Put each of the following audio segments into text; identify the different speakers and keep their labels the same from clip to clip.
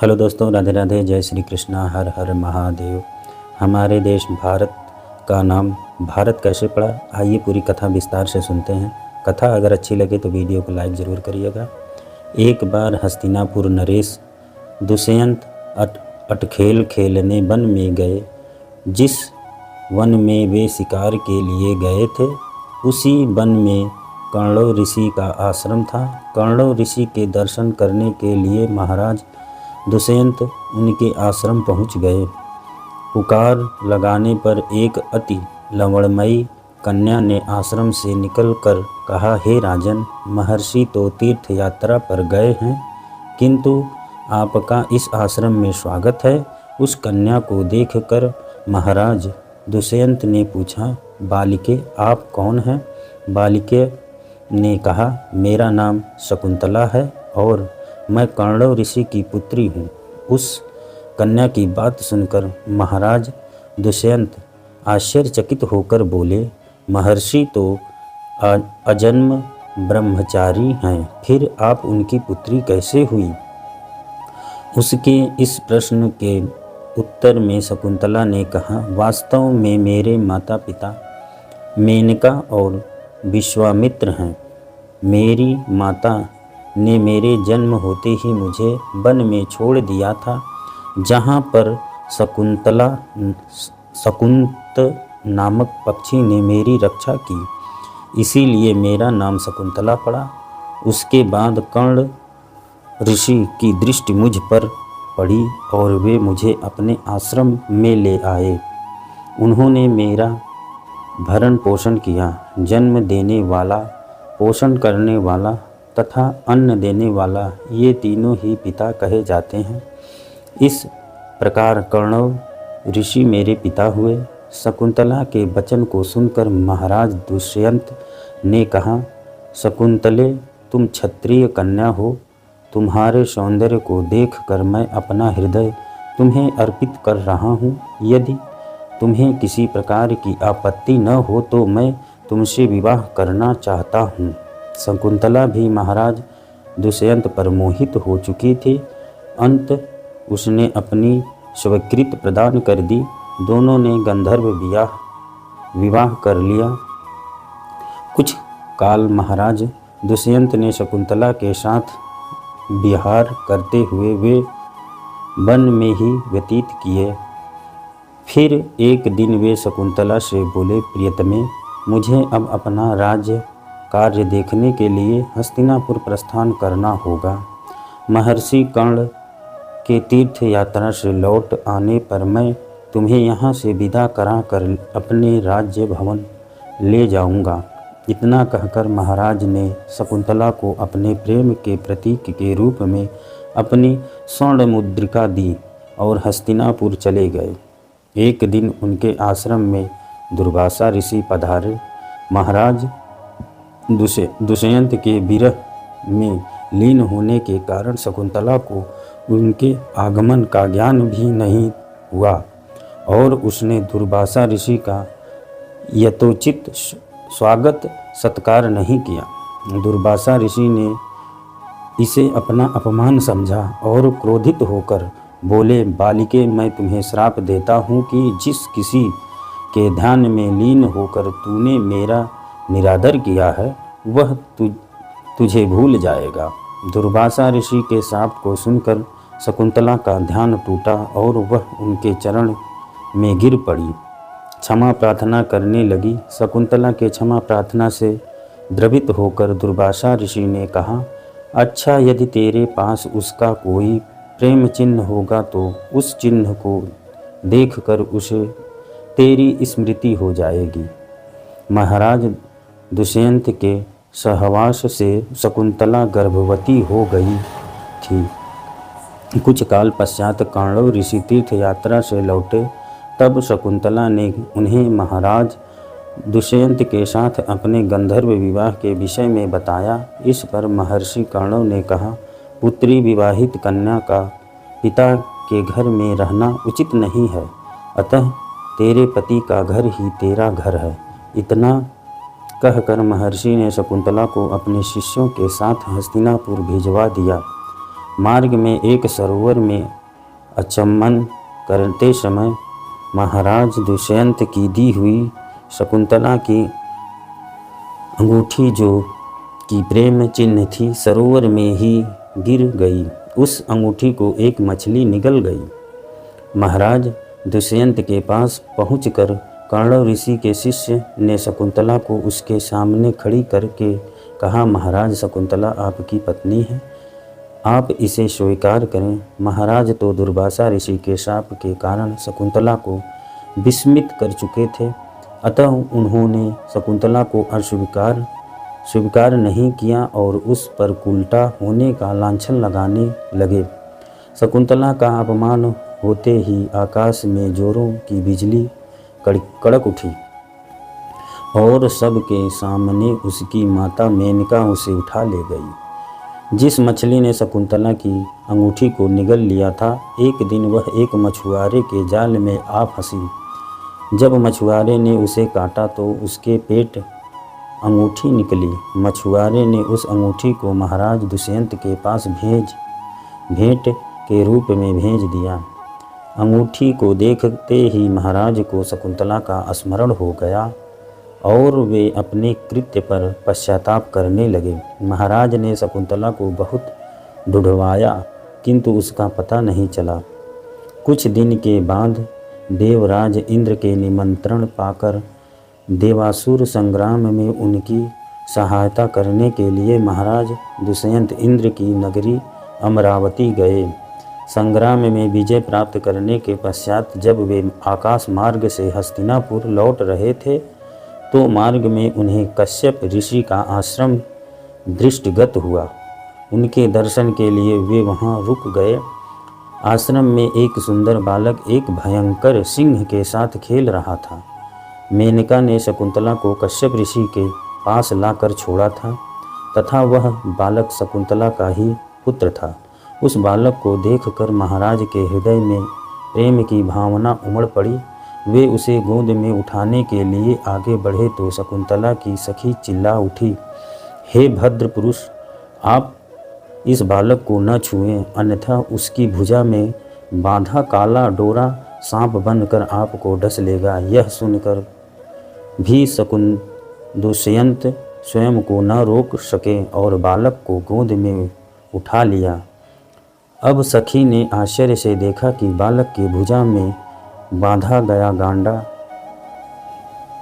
Speaker 1: Hello दोस्तों, राधे राधे, जय श्री कृष्णा, हर हर महादेव। हमारे देश भारत का नाम भारत कैसे पड़ा, आइए पूरी कथा विस्तार से सुनते हैं। कथा अगर अच्छी लगे तो वीडियो को लाइक ज़रूर करिएगा। एक बार हस्तिनापुर नरेश दुष्यंत अटखेल खेलने वन में गए। जिस वन में वे शिकार के लिए गए थे उसी वन में कण्व ऋषि का आश्रम था। कण्व ऋषि के दर्शन करने के लिए महाराज दुष्यंत उनके आश्रम पहुंच गए। पुकार लगाने पर एक अति लवणमयी कन्या ने आश्रम से निकलकर कहा, हे राजन, महर्षि तो तीर्थ यात्रा पर गए हैं, किंतु आपका इस आश्रम में स्वागत है। उस कन्या को देखकर महाराज दुष्यंत ने पूछा, बालिके, आप कौन हैं? बालिके ने कहा, मेरा नाम शकुंतला है और मैं कण्व ऋषि की पुत्री हूँ। उस कन्या की बात सुनकर महाराज दुष्यंत आश्चर्यचकित होकर बोले, महर्षि तो अजन्म ब्रह्मचारी हैं, फिर आप उनकी पुत्री कैसे हुई? उसके इस प्रश्न के उत्तर में शकुंतला ने कहा, वास्तव में मेरे माता पिता मेनका और विश्वामित्र हैं। मेरी माता ने मेरे जन्म होते ही मुझे वन में छोड़ दिया था, जहाँ पर शकुंत नामक पक्षी ने मेरी रक्षा की, इसीलिए मेरा नाम शकुंतला पड़ा। उसके बाद कण्व ऋषि की दृष्टि मुझ पर पड़ी और वे मुझे अपने आश्रम में ले आए। उन्होंने मेरा भरण पोषण किया। जन्म देने वाला, पोषण करने वाला तथा अन्न देने वाला, ये तीनों ही पिता कहे जाते हैं। इस प्रकार कण्व ऋषि मेरे पिता हुए। शकुंतला के वचन को सुनकर महाराज दुष्यंत ने कहा, शकुंतले, तुम क्षत्रिय कन्या हो। तुम्हारे सौंदर्य को देखकर मैं अपना हृदय तुम्हें अर्पित कर रहा हूँ। यदि तुम्हें किसी प्रकार की आपत्ति न हो तो मैं तुमसे विवाह करना चाहता हूँ। शकुंतला भी महाराज दुष्यंत पर मोहित हो चुकी थी। अंत उसने अपनी स्वीकृति प्रदान कर दी। दोनों ने गंधर्व विवाह कर लिया। कुछ काल महाराज दुष्यंत ने शकुंतला के साथ विहार करते हुए वे वन में ही व्यतीत किए। फिर एक दिन वे शकुंतला से बोले, प्रियतमे, मुझे अब अपना राज्य कार्य देखने के लिए हस्तिनापुर प्रस्थान करना होगा। महर्षि कण्व के तीर्थ यात्रा से लौट आने पर मैं तुम्हें यहाँ से विदा कराकर अपने राज्य भवन ले जाऊँगा। इतना कहकर महाराज ने शकुंतला को अपने प्रेम के प्रतीक के रूप में अपनी स्वर्ण मुद्रिका दी और हस्तिनापुर चले गए। एक दिन उनके आश्रम में दुर्वासा ऋषि पधारे। महाराज दुष्यंत के विरह में लीन होने के कारण शकुंतला को उनके आगमन का ज्ञान भी नहीं हुआ और उसने दुर्वासा ऋषि का यथोचित स्वागत सत्कार नहीं किया। दुर्वासा ऋषि ने इसे अपना अपमान समझा और क्रोधित होकर बोले, बालिके, मैं तुम्हें श्राप देता हूँ कि जिस किसी के ध्यान में लीन होकर तूने मेरा निरादर किया है वह तुझे भूल जाएगा। दुर्वासा ऋषि के शाप को सुनकर शकुंतला का ध्यान टूटा और वह उनके चरण में गिर पड़ी। क्षमा प्रार्थना करने लगी। शकुंतला के क्षमा प्रार्थना से द्रवित होकर दुर्वासा ऋषि ने कहा, अच्छा, यदि तेरे पास उसका कोई प्रेम चिन्ह होगा तो उस चिन्ह को देखकर उसे तेरी स्मृति हो जाएगी। महाराज दुष्यंत के सहवास से शकुंतला गर्भवती हो गई थी। कुछ काल पश्चात कण्व ऋषि तीर्थ यात्रा से लौटे। तब शकुंतला ने उन्हें महाराज दुष्यंत के साथ अपने गंधर्व विवाह के विषय में बताया। इस पर महर्षि कण्व ने कहा, पुत्री विवाहित कन्या का पिता के घर में रहना उचित नहीं है, अतः तेरे पति का घर ही तेरा घर है। इतना कहकर महर्षि ने शकुंतला को अपने शिष्यों के साथ हस्तिनापुर भिजवा दिया। मार्ग में एक सरोवर में अचम्मन करते समय महाराज दुष्यंत की दी हुई शकुंतला की अंगूठी, जो कि प्रेम चिन्ह थी, सरोवर में ही गिर गई। उस अंगूठी को एक मछली निगल गई। महाराज दुष्यंत के पास पहुंचकर कर्ण ऋषि के शिष्य ने शकुंतला को उसके सामने खड़ी करके कहा, महाराज शकुंतला आपकी पत्नी है, आप इसे स्वीकार करें। महाराज तो दुर्वासा ऋषि के शाप के कारण शकुंतला को विस्मित कर चुके थे, अतः उन्होंने शकुंतला को स्वीकार नहीं किया और उस पर उल्टा होने का लांछन लगाने लगे। शकुंतला का अपमान होते ही आकाश में जोरों की बिजली कड़क उठी और सबके सामने उसकी माता मेनका उसे उठा ले गई। जिस मछली ने शकुंतला की अंगूठी को निगल लिया था, एक दिन वह एक मछुआरे के जाल में आ फंसी। जब मछुआरे ने उसे काटा तो उसके पेट अंगूठी निकली। मछुआरे ने उस अंगूठी को महाराज दुष्यंत के पास भेंट के रूप में भेज दिया। अंगूठी को देखते ही महाराज को शकुंतला का स्मरण हो गया और वे अपने कृत्य पर पश्चाताप करने लगे। महाराज ने शकुंतला को बहुत ढूंढवाया किंतु उसका पता नहीं चला। कुछ दिन के बाद देवराज इंद्र के निमंत्रण पाकर देवासुर संग्राम में उनकी सहायता करने के लिए महाराज दुष्यंत इंद्र की नगरी अमरावती गए। संग्राम में विजय प्राप्त करने के पश्चात जब वे आकाश मार्ग से हस्तिनापुर लौट रहे थे तो मार्ग में उन्हें कश्यप ऋषि का आश्रम दृष्टिगत हुआ। उनके दर्शन के लिए वे वहां रुक गए। आश्रम में एक सुंदर बालक एक भयंकर सिंह के साथ खेल रहा था। मेनका ने शकुंतला को कश्यप ऋषि के पास लाकर छोड़ा था तथा वह बालक शकुंतला का ही पुत्र था। उस बालक को देखकर महाराज के हृदय में प्रेम की भावना उमड़ पड़ी। वे उसे गोद में उठाने के लिए आगे बढ़े तो शकुंतला की सखी चिल्ला उठी, हे भद्र पुरुष, आप इस बालक को न छुएं, अन्यथा उसकी भुजा में बांधा काला डोरा सांप बनकर आपको डस लेगा। यह सुनकर भी दुष्यंत स्वयं को न रोक सके और बालक को गोद में उठा लिया। अब सखी ने आश्चर्य से देखा कि बालक की भुजा में बांधा गया गांडा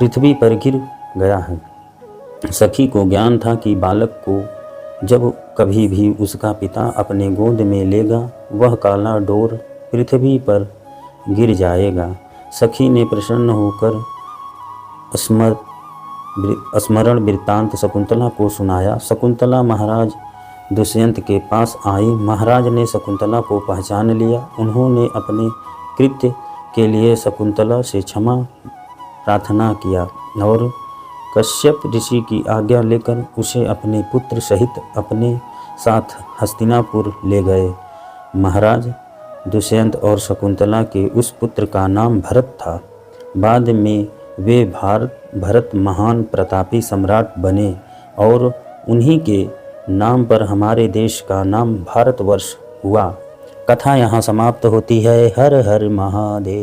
Speaker 1: पृथ्वी पर गिर गया है। सखी को ज्ञान था कि बालक को जब कभी भी उसका पिता अपने गोद में लेगा वह काला डोर पृथ्वी पर गिर जाएगा। सखी ने प्रसन्न होकर स्मरण वृत्तांत शकुंतला को सुनाया। शकुंतला महाराज दुष्यंत के पास आई। महाराज ने शकुंतला को पहचान लिया। उन्होंने अपने कृत्य के लिए शकुंतला से क्षमा प्रार्थना किया और कश्यप ऋषि की आज्ञा लेकर उसे अपने पुत्र सहित अपने साथ हस्तिनापुर ले गए। महाराज दुष्यंत और शकुंतला के उस पुत्र का नाम भरत था। बाद में वे भरत महान प्रतापी सम्राट बने और उन्हीं के नाम पर हमारे देश का नाम भारतवर्ष हुआ। कथा यहाँ समाप्त होती है। हर हर महादेव।